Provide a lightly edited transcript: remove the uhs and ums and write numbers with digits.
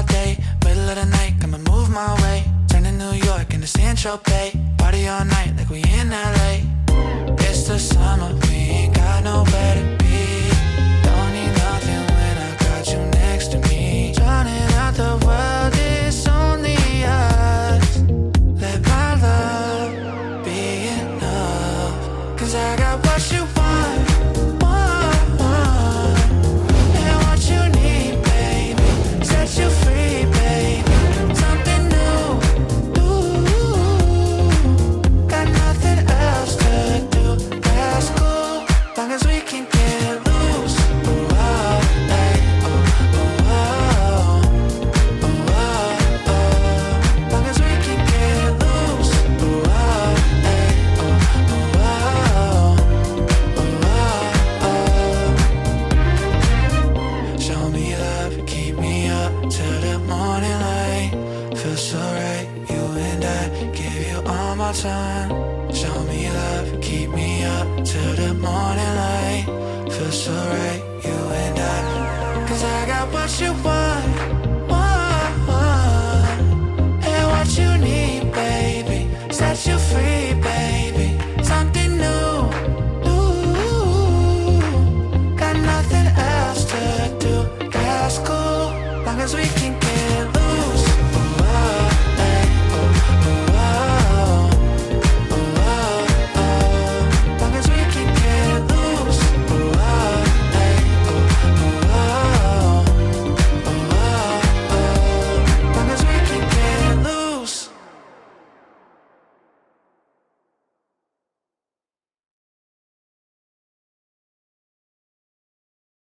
day. Middle of the night, I'ma move my way. Turning New York into Saint-Tropez. Party all night like we in LA. It's the summer, we ain't got nowhere to be. Don't need nothing when I got you next to me. Drowning out the world, it's only us. Let my love be enough. Cause I got what you want, and what you need, baby. Set you free, baby. Something new, got nothing else to do. That's cool, long as we can get loose. Oh, hey, oh, long as we can get loose. Oh, hey, show me love, keep me up till the morning light. Feel so right, you and I, give you all my time. Show me love, keep me up till the morning light. Feel so right, you and I, cause I got what you want.